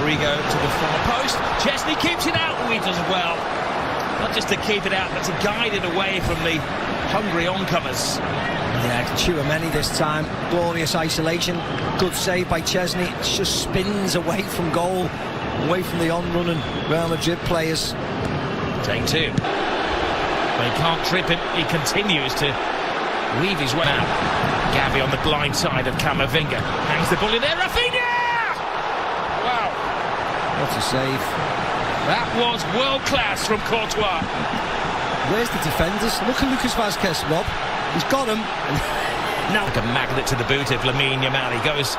Rodrigo to the far post. Chesney keeps it out. He does well. Not just to keep it out, but to guide it away from the hungry oncomers. Yeah, Tchouaméni this time. Glorious isolation. Good save by Chesney. It just spins away from goal, away from the on-running Real Madrid players. Take two. They can't trip him. He continues to weave his way out. Gavi on the blind side of Camavinga. Hangs the ball in there. Rafinha! Wow. What a save. That was world class from Courtois. Where's the defenders? Look at Lucas Vazquez, Rob. He's got him. Now like a magnet to the boot of Lamin Yamal. He goes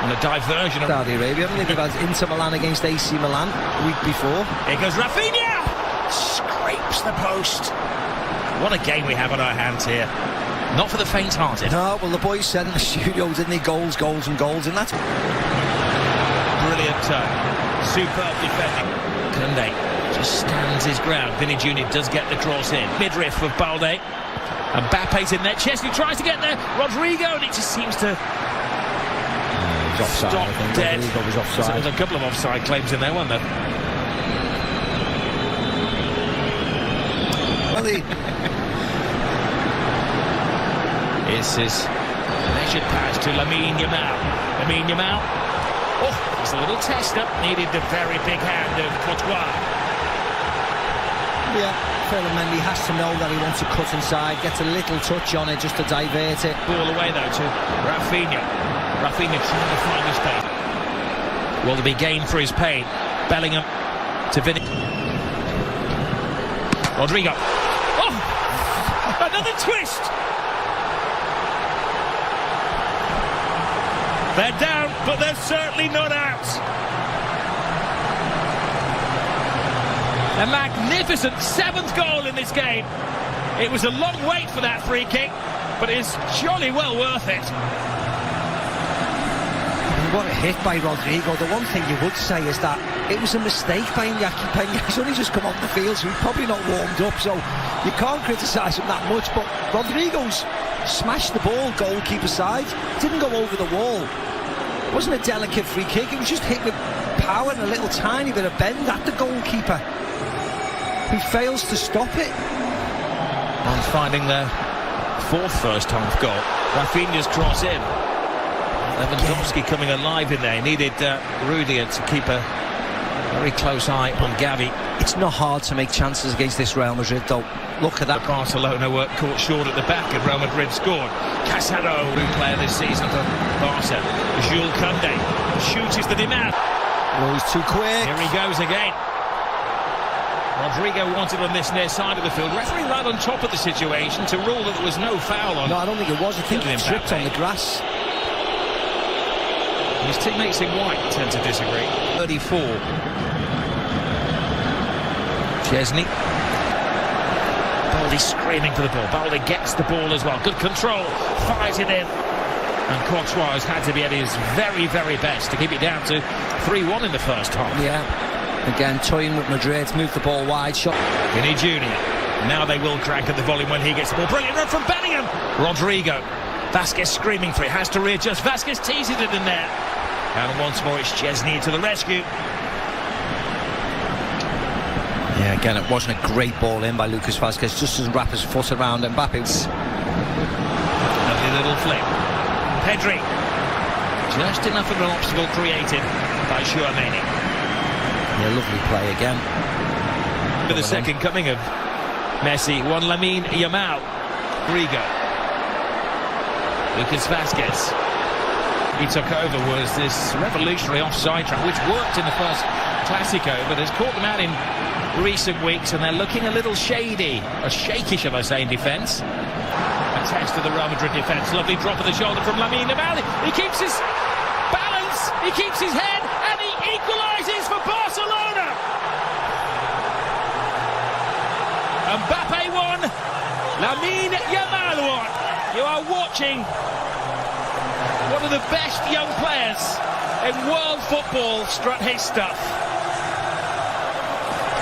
on a diversion. Saudi Arabia, haven't they? They've had Inter Milan against AC Milan the week before. Here goes Rafinha! Scrapes the post. What a game we have on our hands here. Not for the faint-hearted. No, well, the boys said in the studio, didn't they? Goals, goals and goals, and that's... Brilliant turn. Superb defending. Koundé just stands his ground. Vinny Jr. does get the cross in. Midriff of Balde. Mbappe's in there. Chesney tries to get there. Rodrigo, and it just seems to... he's offside, stop I think. dead. Rodrigo was offside. There's a couple of offside claims in there, weren't there? Well, This is measured pass to Lamin Yamal. Lamin Yamal. Oh, it's a little tester. Needed the very big hand of Courtois. yeah, Mendy has to know that he wants to cut inside, gets a little touch on it just to divert it. Ball away though to Rafinha. Rafinha trying to find his space. Will there be gain for his pain? Bellingham to Vinny. Rodrigo. Oh! Another twist! They're down, but they're certainly not out. A magnificent 7th goal in this game. It was a long wait for that free kick, but it's jolly well worth it. What a hit by Rodrigo. The one thing you would say is that it was a mistake by Iñaki Peña. He's only just come off the field, so he's probably not warmed up, so you can't criticise him that much, but Rodrigo's smashed the ball goalkeeper side. Didn't go over the wall. It wasn't a delicate free kick, it was just hit with power and a little tiny bit of bend at the goalkeeper, who fails to stop it. And finding their 4th first-half goal. Rafinha's cross in. Lewandowski coming alive in there. He needed Rudiger to keep a very close eye on Gavi. It's not hard to make chances against this Real Madrid, though. Look at that. Barcelona were caught short at the back, and Real Madrid scored. Casado, new player this season for Barca. Jules Koundé. The shoot is the demand. Oh, he's too quick. Here he goes again. Rodrigo wanted on this near side of the field. Referee right on top of the situation to rule that there was no foul on. No, I don't think it was. I think he tripped on the grass. His teammates in white tend to disagree. 34. Chesney. Balde screaming for the ball. Balde gets the ball as well. Good control. Fires it in. And Courtois has had to be at his very, very best to keep it down to 3-1 in the first half. Yeah. Again, toying with Madrid. Moved the ball wide. Shot. Vinny Jr. Now they will crank at the volume when he gets the ball. Brilliant run from Bellingham. Rodrigo. Vasquez screaming for it. Has to readjust. Vasquez teases it in there. And once more it's Chesney to the rescue. Yeah, again, it wasn't a great ball in by Lucas Vazquez. Just doesn't wrap his foot around Mbappe. Lovely little flick. Pedri. Just enough of an obstacle created by Tchouaméni. Yeah, lovely play again. For the second coming of Messi, one Lamin Yamal. Rodrigo. Lucas Vazquez. He took over was this revolutionary offside trap, which worked in the first Clasico, but has caught them out in recent weeks, and they're looking a little shady, or shaky, shall I say, in defence. A test of the Real Madrid defence. Lovely drop of the shoulder from Lamin Yamal. He keeps his balance, he keeps his head, and he equalises for Barcelona. Mbappe won, Lamin Yamal won. You are watching one of the best young players in world football strut his stuff.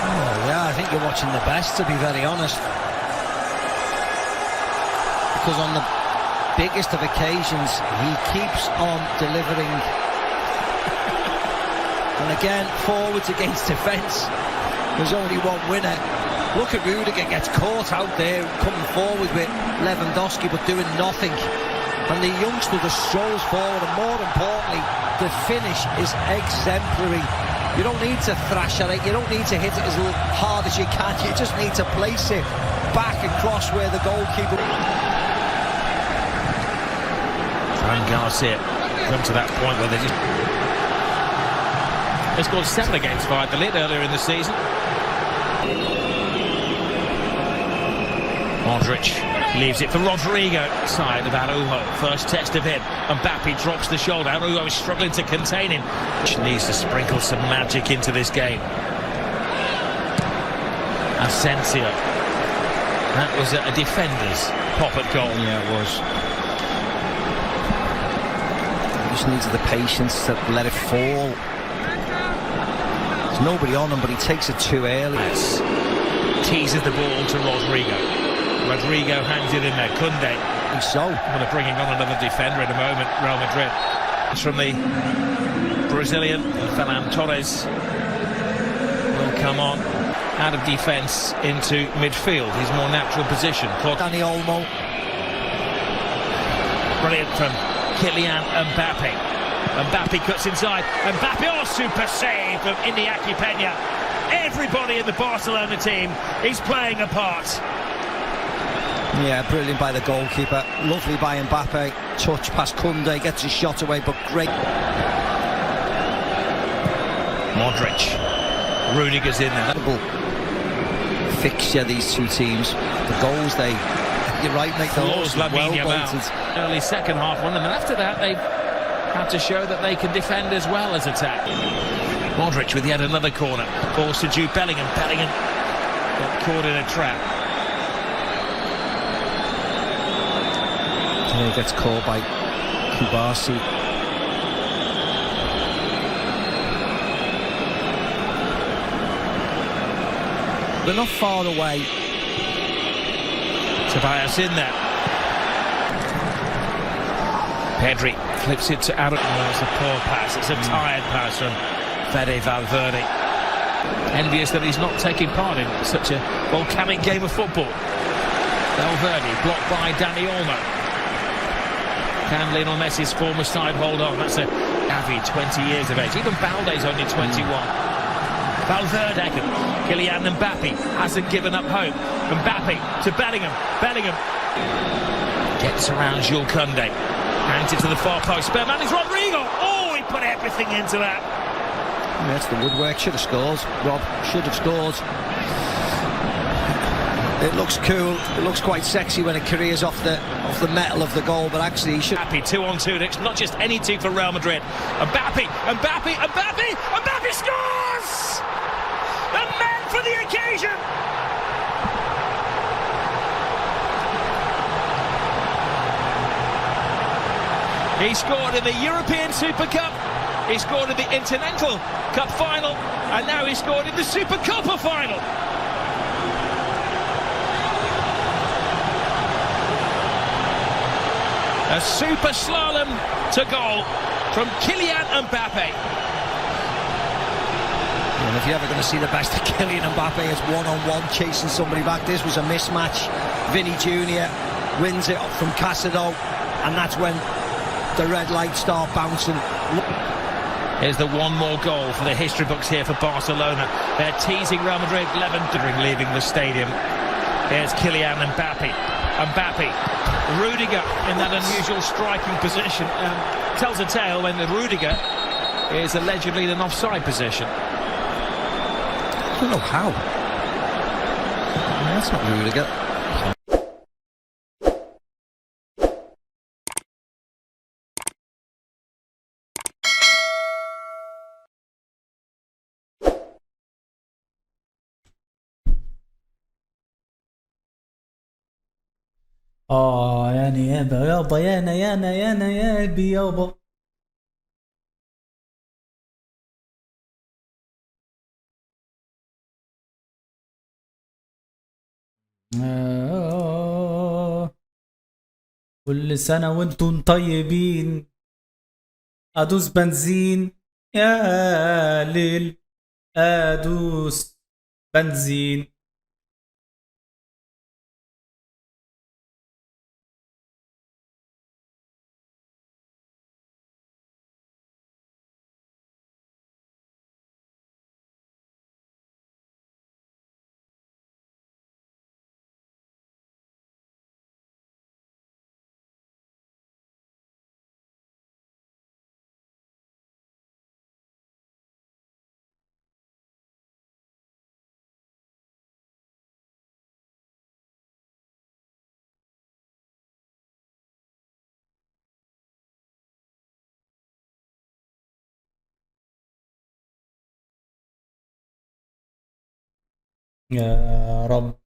Oh, yeah, I think you're watching the best, to be very honest. Because on the biggest of occasions, he keeps on delivering. And again, forwards against defence. There's only one winner. Look at Rudiger, gets caught out there, coming forward with Lewandowski, but doing nothing. And the youngster just strolls forward, and more importantly, the finish is exemplary. You don't need to thrash at it, you don't need to hit it as hard as you can, you just need to place it back across where the goalkeeper... Fran Garcia come to that point where they just... They scored 7 against Valladolid earlier in the season. Modric leaves it for Rodrigo, side of Araujo, first test of him. Mbappe drops the shoulder, Araujo is struggling to contain him. She needs to sprinkle some magic into this game. Asensio. That was a defender's pop-up goal. Yeah, it was. He just needed the patience to let it fall. There's nobody on him, but he takes it too early. Teases the ball to Rodrigo. Rodrigo hangs it in there. Koundé. So, I'm going to bring on another defender in a moment. Real Madrid. It's from the Brazilian. Ferran Torres will come on out of defence into midfield. His more natural position. Dani Olmo. Brilliant from Kylian Mbappe. Mbappe cuts inside. Mbappe, oh, super save from Iñaki Peña. Everybody in the Barcelona team is playing a part. Yeah, brilliant by the goalkeeper. Lovely by Mbappe. Touch past Koundé, gets his shot away, but great. Modric. Rudiger's in there. Fixture, these two teams. The goals you're right, make the Lamin Yamal. Early second half won them, and after that they had to show that they can defend as well as attack. Modric with yet another corner. Balls to Jude Bellingham. Bellingham got caught in a trap. He gets caught by Kubasi. They're not far away. Tobias in there. Pedri flips it to Aaron. Oh, it's a poor pass. It's a tired pass from Fede Valverde. Envious that he's not taking part in such a volcanic game of football. Valverde blocked by Dani Olmo. Can Lionel Messi's former side hold on? That's a Gavi, 20 years of age. Even Balde's only 21. Valverde, Kylian Mbappe hasn't given up hope. Mbappe to Bellingham. Bellingham gets around Jules Koundé. Hands it to the far post. Spare man is Rodrigo. Oh, he put everything into that. Yeah, that's the woodwork. Should have scored. Rob should have scored. It looks cool, it looks quite sexy when it careers off the metal of the goal, but actually he should... Mbappe, 2-on-2, it's not just any two for Real Madrid. Mbappe scores! A man for the occasion! He scored in the European Super Cup, he scored in the Intercontinental Cup final, and now he scored in the Super Copa final. A super slalom to goal from Kylian Mbappe. And if you're ever going to see the best of Kylian Mbappe is one-on-one chasing somebody back. This was a mismatch. Vinny Jr. wins it from Casado, and that's when the red lights start bouncing. Here's the one more goal for the history books here for Barcelona. They're teasing Real Madrid, Lewandowski leaving the stadium. Here's Kylian Mbappe. Rudiger in that unusual striking position. Tells a tale when the Rudiger is allegedly in an offside position. I don't know how. That's not Rudiger. يعني يابا يا قلبي يابا. كل سنة وانتم طيبين. ادوس بنزين يا ليل أدوس بنزين. يا رب.